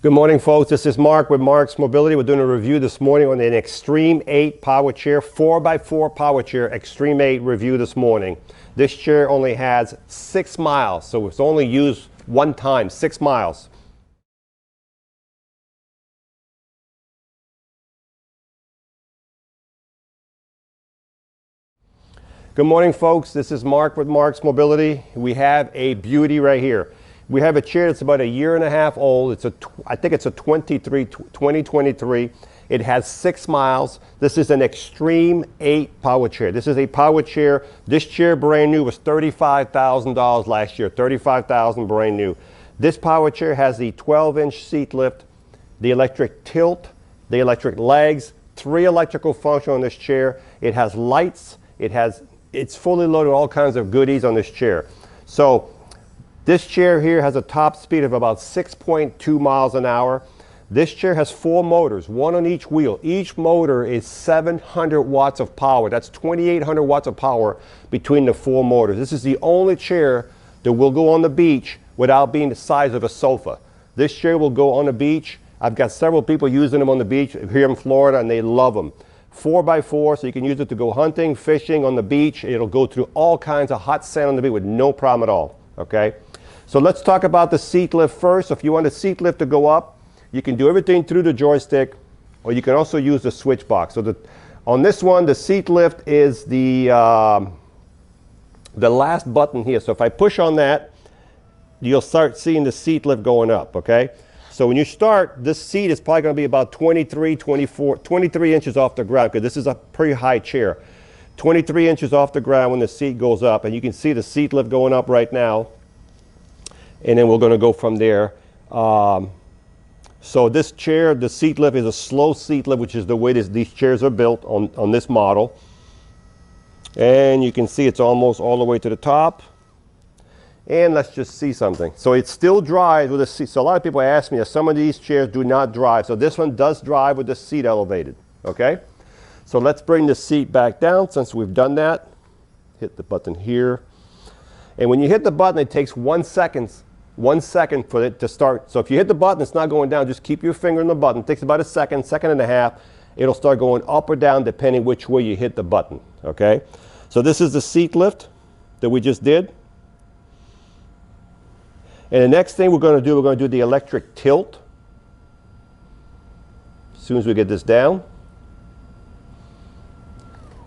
Good morning, folks. This is Mark with Marc's Mobility. We're doing a review this morning on an Extreme 8 power chair, 4x4 power chair, Extreme 8 review this morning. This chair only has 6 miles, so it's only used one time, 6 miles. Good morning, folks. This is Marc with Marc's Mobility. We have a beauty right here. We have a chair that's about 1.5 years old. I think it's a 2023. It has 6 miles. This is an Extreme 8 power chair. This is a power chair. This chair brand new was $35,000 last year. $35,000 brand new. This power chair has the 12-inch seat lift, the electric tilt, the electric legs, 3 electrical functions on this chair. It has lights. It's fully loaded with all kinds of goodies on this chair. So this chair here has a top speed of about 6.2 miles an hour. This chair has 4 motors, 1 on each wheel. Each motor is 700 watts of power. That's 2,800 watts of power between the 4 motors. This is the only chair that will go on the beach without being the size of a sofa. This chair will go on the beach. I've got several people using them on the beach here in Florida, and they love them. 4x4, so you can use it to go hunting, fishing on the beach. It'll go through all kinds of hot sand on the beach with no problem at all, okay? So let's talk about the seat lift first. If you want the seat lift to go up, you can do everything through the joystick, or you can also use the switch box. So on this one, the seat lift is the last button here. So if I push on that, you'll start seeing the seat lift going up, okay? So when you start, this seat is probably going to be about 23 inches off the ground, because this is a pretty high chair. 23 inches off the ground when the seat goes up, and you can see the seat lift going up right now. And then we're going to go from there. So this chair, the seat lift is a slow seat lift, which is the way these chairs are built on this model. And you can see it's almost all the way to the top. And let's just see something. So it still drives with the seat. So a lot of people ask me if some of these chairs do not drive. So this one does drive with the seat elevated, okay? So let's bring the seat back down since we've done that. Hit the button here. And when you hit the button, it takes 1 second for it to start. So if you hit the button, it's not going down. Just keep your finger on the button. It takes about a second and a half. It'll start going up or down depending which way you hit the button, okay? So this is the seat lift that we just did. And the next thing we're going to do the electric tilt. As soon as we get this down.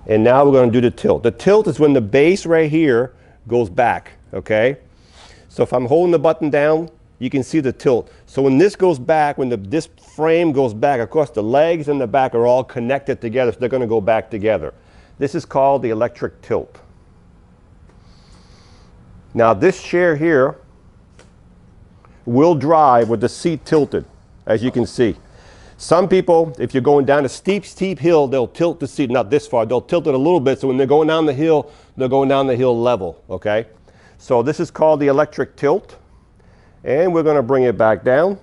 And now we're going to do the tilt. The tilt is when the base right here goes back, okay? So if I'm holding the button down, you can see the tilt. So when this goes back, when this frame goes back, of course the legs and the back are all connected together, so they're going to go back together. This is called the electric tilt. Now this chair here will drive with the seat tilted, as you can see. Some people, if you're going down a steep hill, they'll tilt the seat, not this far, they'll tilt it a little bit, so when they're going down the hill, they're going down the hill level, okay? So this is called the electric tilt, and we're going to bring it back down.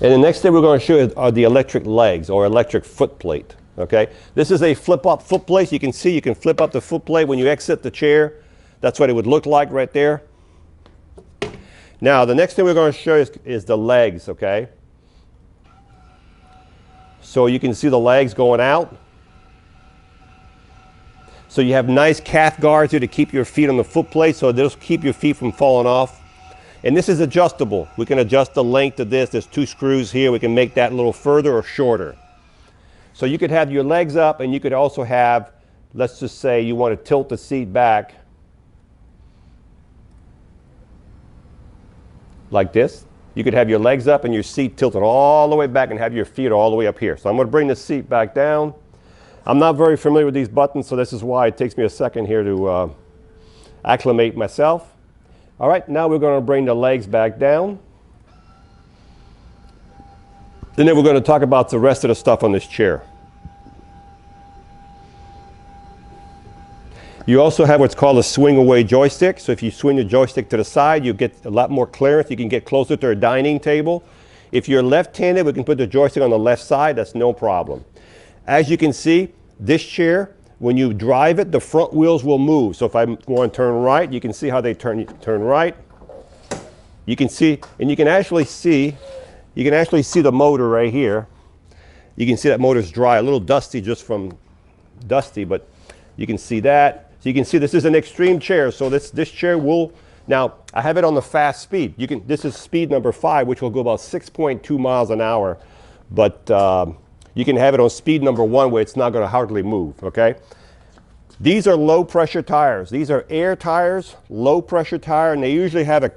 And the next thing we're going to show you are the electric legs, or electric foot plate. Okay, this is a flip-up foot plate. You can see you can flip up the foot plate when you exit the chair. That's what it would look like right there. Now, the next thing we're going to show you is the legs, okay? So you can see the legs going out. So you have nice calf guards here to keep your feet on the foot plate, so they'll keep your feet from falling off. And this is adjustable. We can adjust the length of this. There's 2 screws here. We can make that a little further or shorter. So you could have your legs up, and you could also have, let's just say you want to tilt the seat back like this. You could have your legs up and your seat tilted all the way back and have your feet all the way up here. So I'm going to bring the seat back down. I'm not very familiar with these buttons, so this is why it takes me a second here to acclimate myself. All right, now we're going to bring the legs back down. And then we're going to talk about the rest of the stuff on this chair. You also have what's called a swing away joystick. So if you swing the joystick to the side, you get a lot more clearance. You can get closer to a dining table. If you're left-handed, we can put the joystick on the left side. That's no problem. As you can see, this chair when you drive it, the front wheels will move. So if I want to turn right, you can see how they turn right. You can see, and you can actually see the motor right here. You can see that motor's dry, a little dusty just from dusty, but you can see that. So you can see this is an extreme chair. So this chair will, now I have it on the fast speed. This is speed number 5, which will go about 6.2 miles an hour. But you can have it on speed number 1 where it's not going to hardly move, okay? These are low pressure tires. These are air tires, low pressure tire, and they usually have a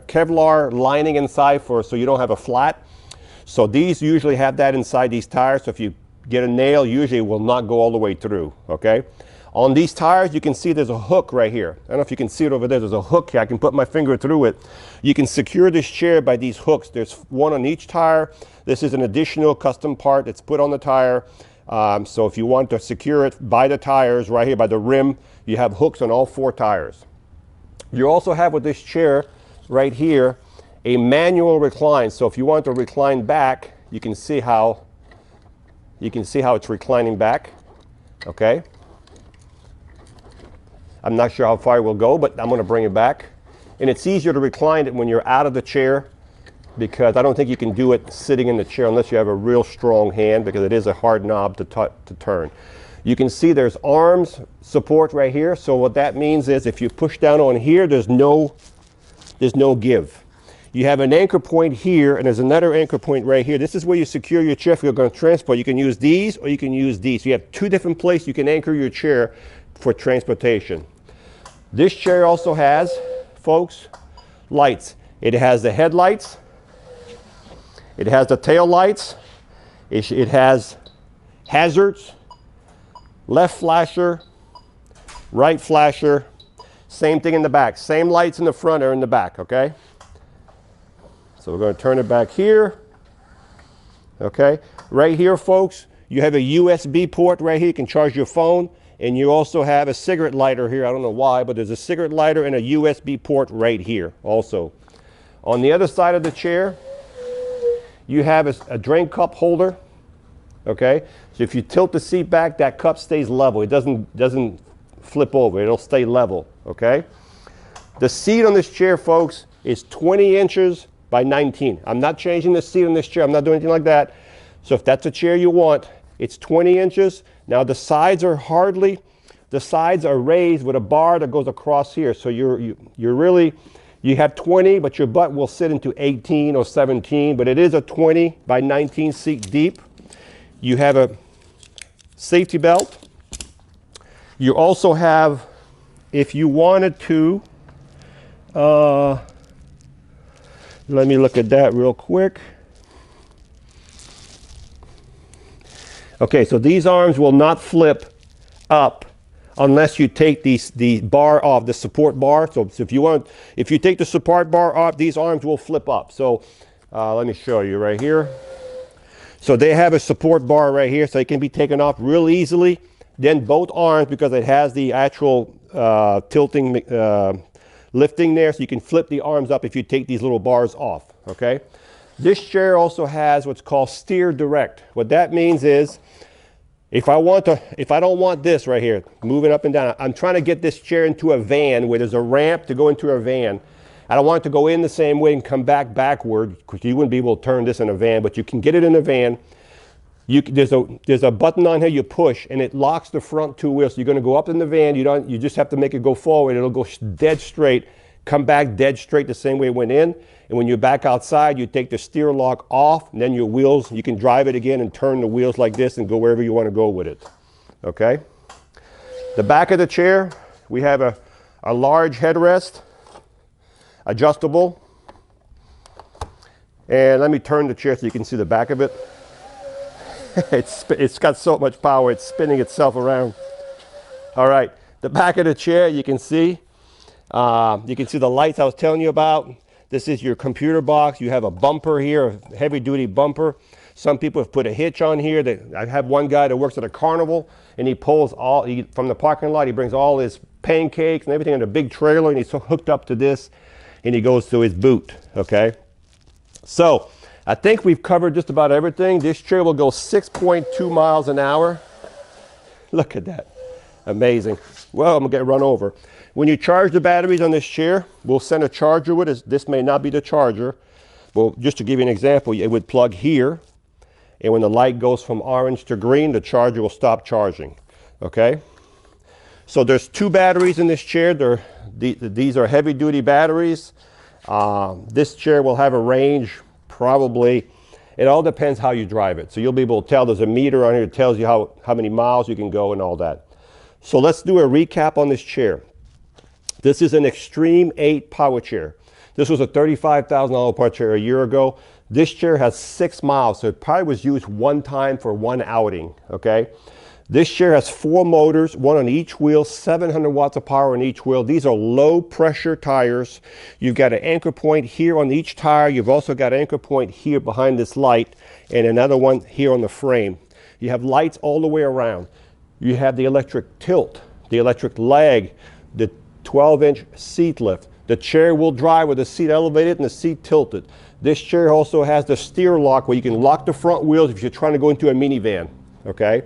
Kevlar lining inside so you don't have a flat. So these usually have that inside these tires. So if you get a nail, usually it will not go all the way through, okay? On these tires, you can see there's a hook right here. I don't know if you can see it over there. There's a hook here. I can put my finger through it. You can secure this chair by these hooks. There's one on each tire. This is an additional custom part that's put on the tire. So if you want to secure it by the tires right here, by the rim, you have hooks on all 4 tires. You also have with this chair right here a manual recline. So if you want to recline back, you can see how it's reclining back, okay? I'm not sure how far it will go, but I'm going to bring it back. And it's easier to recline it when you're out of the chair, because I don't think you can do it sitting in the chair unless you have a real strong hand, because it is a hard knob to turn. You can see there's arms support right here. So what that means is if you push down on here, there's no give. You have an anchor point here, and there's another anchor point right here. This is where you secure your chair if you're going to transport. You can use these or you can use these. So you have 2 different places you can anchor your chair for transportation. This chair also has, folks, lights. It has the headlights. It has the tail lights. It has hazards, left flasher, right flasher. Same thing in the back. Same lights in the front are in the back, okay? So we're going to turn it back here. Okay, right here, folks, you have a USB port right here. You can charge your phone, and you also have a cigarette lighter here. I don't know why, but there's a cigarette lighter and a USB port right here also. On the other side of the chair, you have a drain cup holder. Okay, so if you tilt the seat back, that cup stays level. It doesn't flip over. It'll stay level. Okay, the seat on this chair, folks, is 20 inches by 19. I'm not changing the seat on this chair. I'm not doing anything like that. So if that's a chair you want, it's 20 inches. Now the sides are raised with a bar that goes across here. So you have 20, but your butt will sit into 18 or 17, but it is a 20 by 19 seat deep. You have a safety belt. You also have, if you wanted to, let me look at that real quick. Okay, so these arms will not flip up unless you take the bar off, the support bar. So if you take the support bar off, these arms will flip up. So let me show you right here. So they have a support bar right here, so it can be taken off real easily. Then both arms, because it has the actual tilting lifting there, so you can flip the arms up if you take these little bars off, okay? This chair also has what's called steer direct. What that means is, if I don't want this right here, moving up and down, I'm trying to get this chair into a van where there's a ramp to go into a van. I don't want it to go in the same way and come back backward, because you wouldn't be able to turn this in a van, but you can get it in a van. There's a button on here you push, and it locks the front 2 wheels. So you're going to go up in the van. You just have to make it go forward. It'll go dead straight, come back dead straight the same way it went in. And when you're back outside, you take the steer lock off, and then your wheels, you can drive it again and turn the wheels like this and go wherever you want to go with it. Okay. The back of the chair, we have a large headrest, adjustable. And let me turn the chair so you can see the back of it. It's got so much power, it's spinning itself around. All right, the back of the chair, you can see the lights I was telling you about. This is your computer box. You have a bumper here, a heavy duty bumper. Some people have put a hitch on here. I have one guy that works at a carnival, and he pulls from the parking lot, he brings all his pancakes and everything in a big trailer, and he's hooked up to this, and he goes to his boot, okay? So, I think we've covered just about everything. This chair will go 6.2 miles an hour. Look at that. Amazing. Well, I'm gonna get run over. When you charge the batteries on this chair, we'll send a charger with it. This may not be the charger. Well, just to give you an example, it would plug here, and when the light goes from orange to green, the charger will stop charging, okay? So there's 2 batteries in this chair. These are heavy duty batteries. This chair will have a range probably, it all depends how you drive it. So you'll be able to tell, there's a meter on here that tells you how many miles you can go and all that. So let's do a recap on this chair. This is an Extreme 8 power chair. This was a $35,000 power chair a year ago. This chair has 6 miles, so it probably was used one time for one outing, okay? This chair has 4 motors, 1 on each wheel, 700 watts of power on each wheel. These are low pressure tires. You've got an anchor point here on each tire. You've also got an anchor point here behind this light and another one here on the frame. You have lights all the way around. You have the electric tilt, the electric leg, the 12-inch seat lift. The chair will drive with the seat elevated and the seat tilted. This chair also has the steer lock where you can lock the front wheels if you're trying to go into a minivan, okay?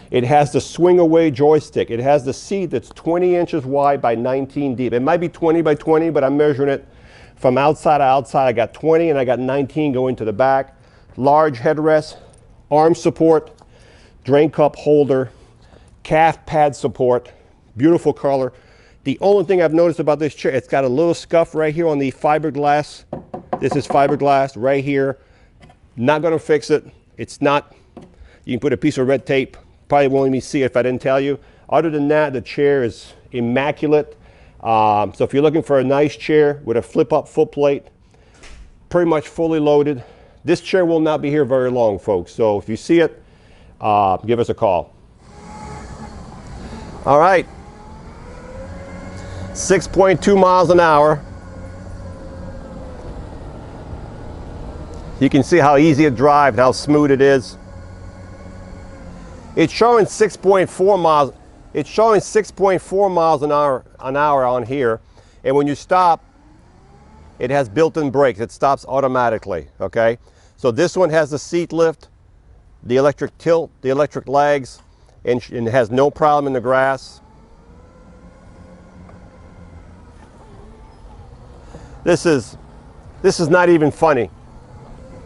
It has the swing away joystick. It has the seat that's 20 inches wide by 19 deep. It might be 20 by 20, but I'm measuring it from outside to outside. I got 20 and I got 19 going to the back. Large headrest, arm support, drain cup holder, calf pad support, beautiful color. The only thing I've noticed about this chair, it's got a little scuff right here on the fiberglass. This is fiberglass right here. Not gonna fix it. It's not, you can put a piece of red tape. Probably won't even see it if I didn't tell you. Other than that, the chair is immaculate. So if you're looking for a nice chair with a flip-up footplate, pretty much fully loaded. This chair will not be here very long, folks. So if you see it, give us a call. All right. 6.2 miles an hour. You can see how easy it drives, how smooth it is. It's showing 6.4 miles. It's showing 6.4 miles an hour on here. And when you stop, it has built-in brakes. It stops automatically, okay? So this one has the seat lift, the electric tilt, the electric legs, and it has no problem in the grass. This is not even funny.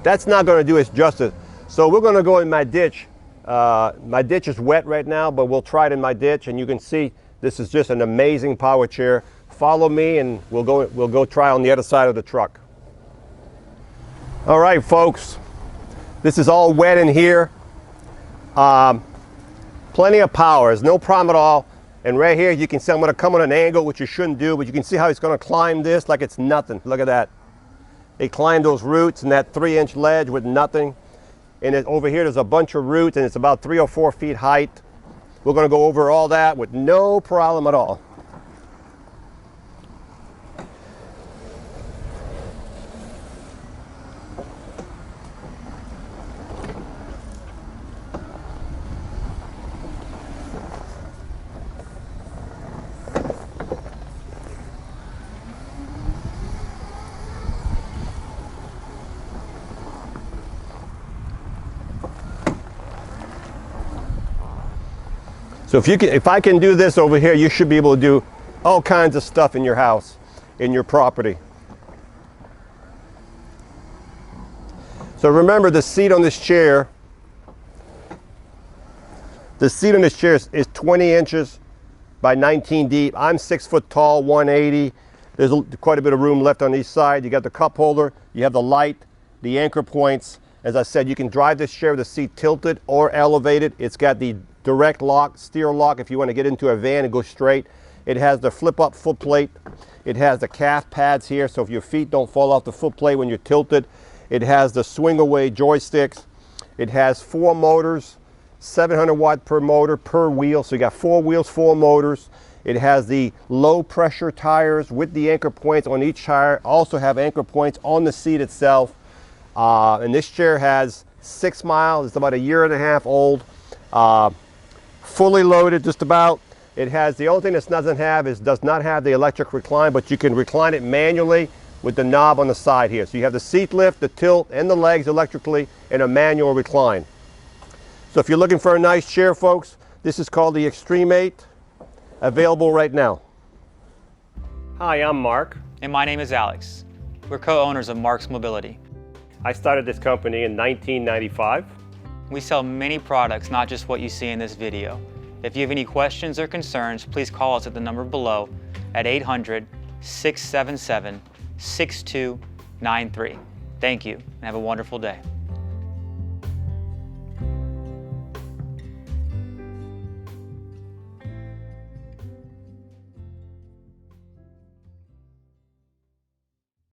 That's not going to do us justice. So we're going to go in my ditch. My ditch is wet right now, but we'll try it in my ditch, and you can see this is just an amazing power chair. Follow me, and we'll go try on the other side of the truck. All right, folks. This is all wet in here. Plenty of power. There's no problem at all. And right here, you can see I'm going to come on an angle, which you shouldn't do, but you can see how he's going to climb this like it's nothing. Look at that. They climb those roots and that 3-inch ledge with nothing. And over here, there's a bunch of roots, and it's about 3 or 4 feet height. We're going to go over all that with no problem at all. So if I can do this over here, you should be able to do all kinds of stuff in your house, in your property. So remember, the seat on this chair, is 20 inches by 19 deep. I'm 6 foot tall, 180. There's quite a bit of room left on each side. You got the cup holder, you have the light, the anchor points. As I said, you can drive this chair with the seat tilted or elevated. It's got the direct lock, steer lock if you want to get into a van and go straight. It has the flip up foot plate. It has the calf pads here, so if your feet don't fall off the foot plate when you're tilted. It has the swing away joysticks. It has 4 motors, 700 watt per motor per wheel. So you got 4 wheels, 4 motors. It has the low pressure tires with the anchor points on each tire. Also have anchor points on the seat itself. And this chair has 6 miles. It's about a year and a half old. Fully loaded just about. It has, the only thing this does not have the electric recline, but you can recline it manually with the knob on the side here. So you have the seat lift, the tilt, and the legs electrically, and a manual recline. So if you're looking for a nice chair, folks, this is called the Extreme 8. available right now. Hi, I'm Mark. And my name is Alex. We're co-owners of Marc's Mobility. I started this company in 1995. We sell many products, not just what you see in this video. If you have any questions or concerns, please call us at the number below at 800-677-6293. Thank you, and have a wonderful day.